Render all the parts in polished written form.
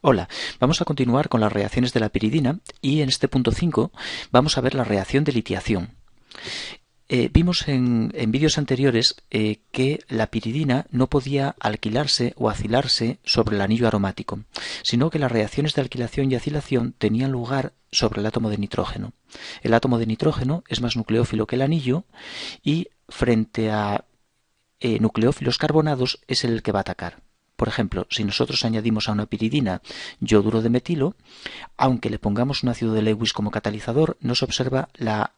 Hola, vamos a continuar con las reacciones de la piridina y en este punto 5 vamos a ver la reacción de litiación. Vimos en vídeos anteriores que la piridina no podía alquilarse o acilarse sobre el anillo aromático, sino que las reacciones de alquilación y acilación tenían lugar sobre el átomo de nitrógeno. El átomo de nitrógeno es más nucleófilo que el anillo y frente a nucleófilos carbonados es el que va a atacar. Por ejemplo, si nosotros añadimos a una piridina yoduro de metilo, aunque le pongamos un ácido de Lewis como catalizador, no se observa la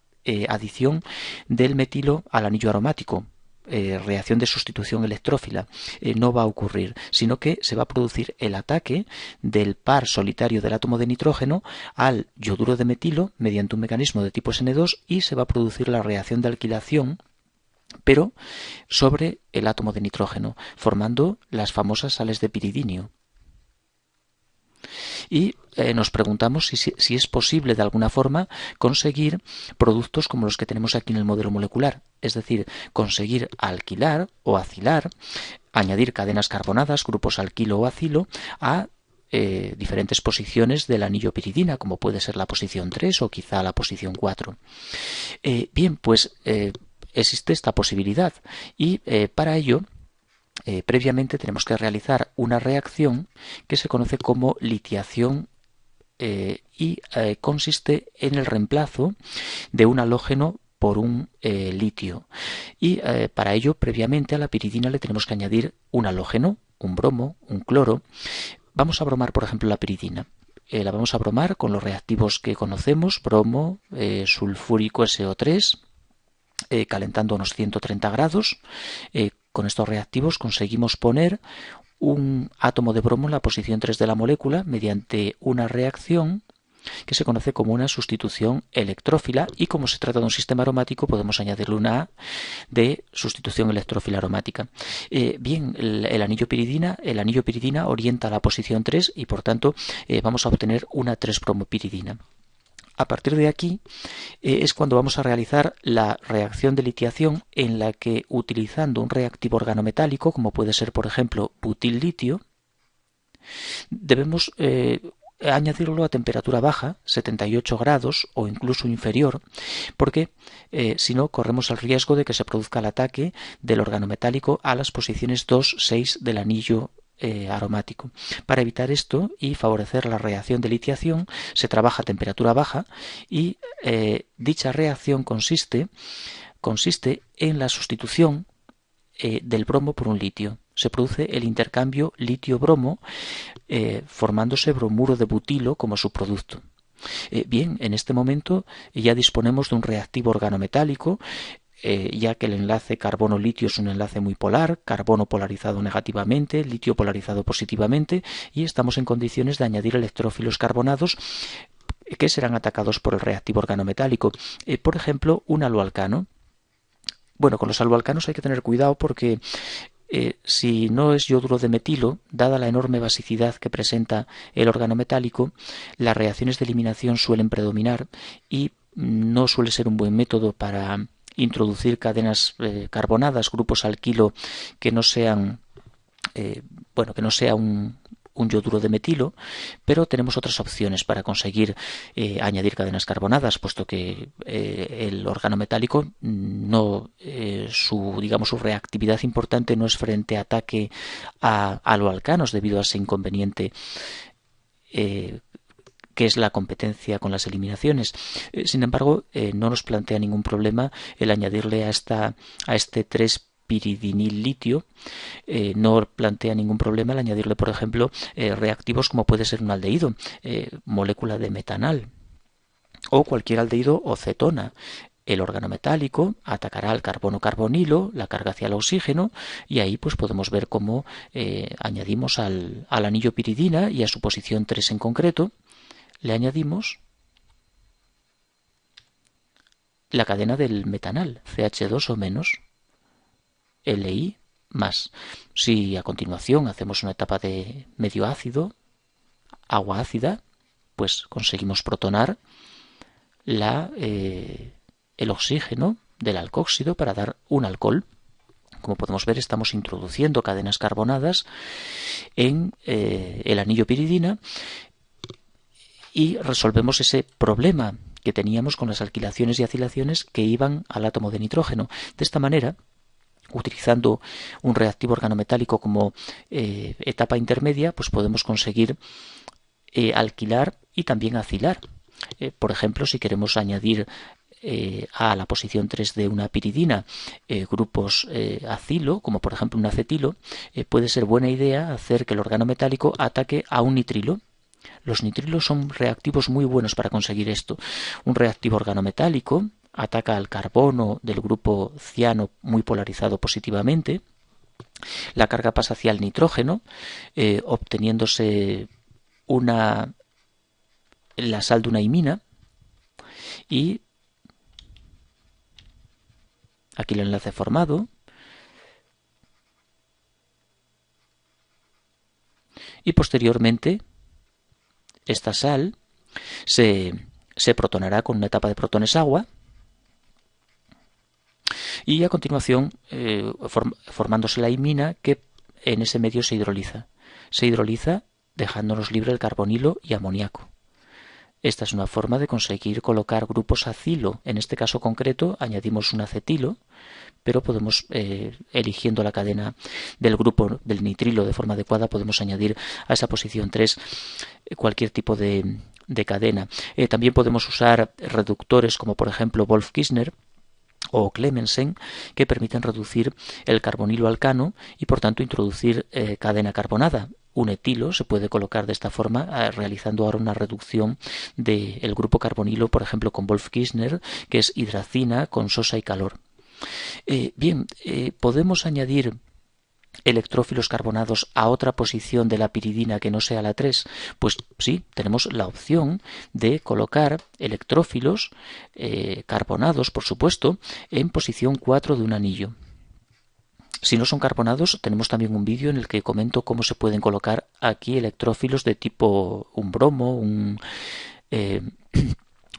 adición del metilo al anillo aromático. Reacción de sustitución electrófila no va a ocurrir, sino que se va a producir el ataque del par solitario del átomo de nitrógeno al yoduro de metilo mediante un mecanismo de tipo SN2 y se va a producir la reacción de alquilación pero sobre el átomo de nitrógeno, formando las famosas sales de piridinio. Y nos preguntamos si es posible de alguna forma conseguir productos como los que tenemos aquí en el modelo molecular, es decir, conseguir alquilar o acilar, añadir cadenas carbonadas, grupos alquilo o acilo, a diferentes posiciones del anillo piridina, como puede ser la posición 3 o quizá la posición 4. Bien, pues existe esta posibilidad y para ello previamente tenemos que realizar una reacción que se conoce como litiación y consiste en el reemplazo de un halógeno por un litio y para ello previamente a la piridina le tenemos que añadir un halógeno, un bromo, un cloro. Vamos a bromar por ejemplo la piridina. La vamos a bromar con los reactivos que conocemos, bromo, sulfúrico SO3, calentando a unos 130 grados. Con estos reactivos conseguimos poner un átomo de bromo en la posición 3 de la molécula mediante una reacción que se conoce como una sustitución electrófila y como se trata de un sistema aromático podemos añadirle una A de sustitución electrófila aromática. Bien, el anillo piridina orienta a la posición 3 y por tanto vamos a obtener una 3-bromopiridina. A partir de aquí es cuando vamos a realizar la reacción de litiación en la que utilizando un reactivo organometálico, como puede ser por ejemplo butil-litio, debemos añadirlo a temperatura baja, 78 grados o incluso inferior, porque si no corremos el riesgo de que se produzca el ataque del organometálico a las posiciones 2, 6 del anillo aromático. Para evitar esto y favorecer la reacción de litiación se trabaja a temperatura baja y dicha reacción consiste en la sustitución del bromo por un litio. Se produce el intercambio litio-bromo formándose bromuro de butilo como subproducto. Bien, en este momento ya disponemos de un reactivo organometálico ya que el enlace carbono-litio es un enlace muy polar, carbono polarizado negativamente, litio polarizado positivamente, y estamos en condiciones de añadir electrófilos carbonados que serán atacados por el reactivo organometálico. Por ejemplo, un aloalcano. Bueno, con los aloalcanos hay que tener cuidado porque si no es yoduro de metilo, dada la enorme basicidad que presenta el organometálico, las reacciones de eliminación suelen predominar y no suele ser un buen método para introducir cadenas carbonadas, grupos alquilo que no sean que no sea un yoduro de metilo, pero tenemos otras opciones para conseguir añadir cadenas carbonadas, puesto que el organometálico no su reactividad importante no es frente a ataque a aloalcanos debido a ese inconveniente que es la competencia con las eliminaciones. Sin embargo, no nos plantea ningún problema el añadirle a este 3-piridinil-litio, no plantea ningún problema el añadirle, por ejemplo, reactivos como puede ser un aldehído, molécula de metanal, o cualquier aldehído o cetona. El organometálico atacará al carbono-carbonilo, la carga hacia el oxígeno, y ahí pues podemos ver cómo añadimos al anillo piridina y a su posición 3 en concreto, le añadimos la cadena del metanal, CH2 o menos, Li más. Si a continuación hacemos una etapa de medio ácido, agua ácida, pues conseguimos protonar el oxígeno del alcóxido para dar un alcohol Como podemos ver, estamos introduciendo cadenas carbonadas en el anillo piridina y resolvemos ese problema que teníamos con las alquilaciones y acilaciones que iban al átomo de nitrógeno. De esta manera, utilizando un reactivo organometálico como etapa intermedia, pues podemos conseguir alquilar y también acilar. Por ejemplo, si queremos añadir a la posición 3 de una piridina grupos acilo, como por ejemplo un acetilo, puede ser buena idea hacer que el organometálico ataque a un nitrilo. Los nitrilos son reactivos muy buenos para conseguir esto. Un reactivo organometálico ataca al carbono del grupo ciano muy polarizado positivamente. La carga pasa hacia el nitrógeno, obteniéndose la sal de una imina, y aquí el enlace formado, y posteriormente esta sal se protonará con una etapa de protones agua y a continuación formándose la imina, que en ese medio se hidroliza. Se hidroliza dejándonos libre el carbonilo y amoníaco. Esta es una forma de conseguir colocar grupos acilo. En este caso concreto añadimos un acetilo, pero podemos, eligiendo la cadena del grupo del nitrilo de forma adecuada, podemos añadir a esa posición 3 cualquier tipo de cadena. También podemos usar reductores como por ejemplo Wolff-Kishner o Clemensen, que permiten reducir el carbonilo alcano y por tanto introducir cadena carbonada. Un etilo se puede colocar de esta forma, realizando ahora una reducción del grupo carbonilo, por ejemplo con Wolff-Kishner, que es hidracina con sosa y calor. Podemos añadir electrófilos carbonados a otra posición de la piridina que no sea la 3, pues sí, tenemos la opción de colocar electrófilos carbonados, por supuesto, en posición 4 de un anillo. Si no son carbonados, tenemos también un vídeo en el que comento cómo se pueden colocar aquí electrófilos de tipo un bromo, un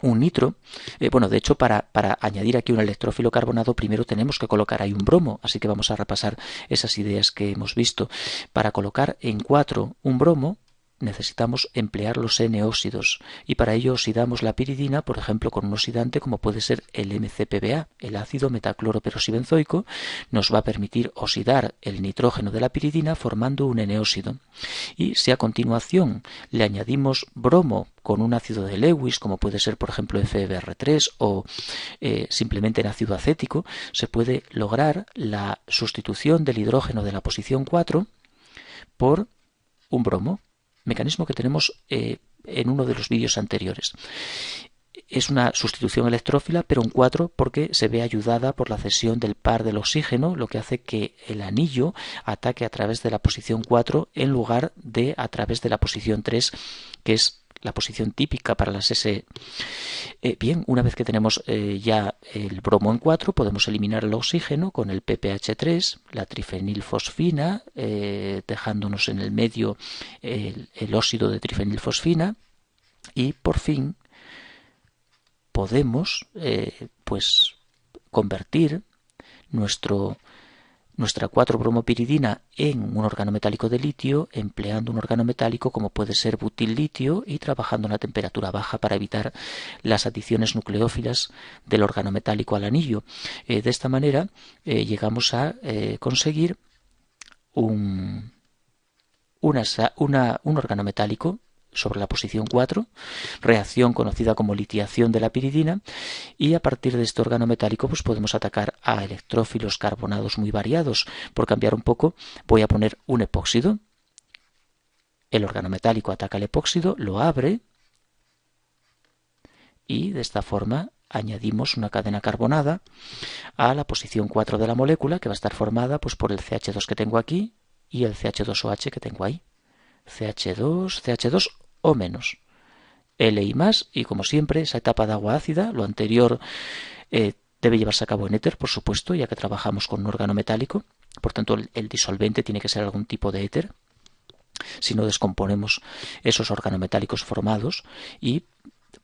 nitro. De hecho, para añadir aquí un electrófilo carbonado, primero tenemos que colocar ahí un bromo, así que vamos a repasar esas ideas que hemos visto. Para colocar en 4 un bromo, necesitamos emplear los N-óxidos, y para ello oxidamos la piridina, por ejemplo, con un oxidante como puede ser el MCPBA, el ácido metacloroperoxibenzoico. Nos va a permitir oxidar el nitrógeno de la piridina formando un N-óxido. Y si a continuación le añadimos bromo con un ácido de Lewis, como puede ser por ejemplo FeBr3 o simplemente en ácido acético, se puede lograr la sustitución del hidrógeno de la posición 4 por un bromo, mecanismo que tenemos en uno de los vídeos anteriores. Es una sustitución electrófila, pero un 4 porque se ve ayudada por la cesión del par del oxígeno, lo que hace que el anillo ataque a través de la posición 4 en lugar de a través de la posición 3, que es la posición típica para las S. Una vez que tenemos ya el bromo en 4, podemos eliminar el oxígeno con el PPH3, la trifenilfosfina, dejándonos en el medio el óxido de trifenilfosfina, y por fin podemos convertir nuestra 4-bromopiridina en un organometálico de litio, empleando un organometálico como puede ser butil-litio y trabajando a una temperatura baja para evitar las adiciones nucleófilas del organometálico al anillo. De esta manera llegamos a conseguir un organometálico sobre la posición 4, reacción conocida como litiación de la piridina, y a partir de este organometálico pues podemos atacar a electrófilos carbonados muy variados. Por cambiar un poco, voy a poner un epóxido. El organometálico ataca al epóxido, lo abre, y de esta forma añadimos una cadena carbonada a la posición 4 de la molécula, que va a estar formada pues por el CH2 que tengo aquí y el CH2OH que tengo ahí. CH2 o menos. Li más, y como siempre, esa etapa de agua ácida, lo anterior debe llevarse a cabo en éter, por supuesto, ya que trabajamos con un organometálico. Por tanto, el disolvente tiene que ser algún tipo de éter, si no descomponemos esos organometálicos formados, y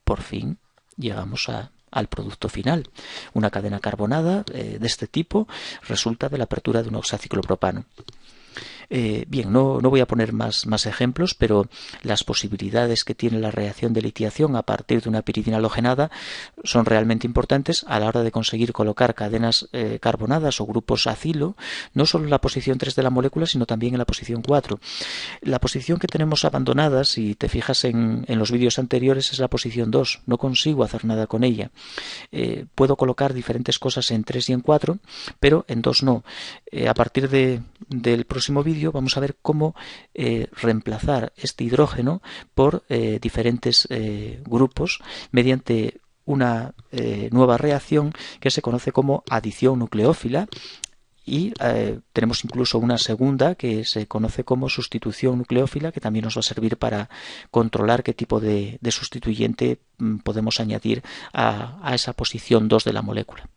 por fin llegamos a al producto final. Una cadena carbonada de este tipo resulta de la apertura de un oxaciclopropano. Bien, no voy a poner más ejemplos, pero las posibilidades que tiene la reacción de litiación a partir de una piridina halogenada son realmente importantes a la hora de conseguir colocar cadenas carbonadas o grupos acilo, no solo en la posición 3 de la molécula, sino también en la posición 4. La posición que tenemos abandonada, si te fijas en los vídeos anteriores, es la posición 2. No consigo hacer nada con ella. Puedo colocar diferentes cosas en 3 y en 4, pero en 2 no. A partir del próximo vídeo vamos a ver cómo reemplazar este hidrógeno por diferentes grupos mediante una nueva reacción que se conoce como adición nucleófila, y tenemos incluso una segunda que se conoce como sustitución nucleófila, que también nos va a servir para controlar qué tipo de sustituyente podemos añadir a esa posición 2 de la molécula.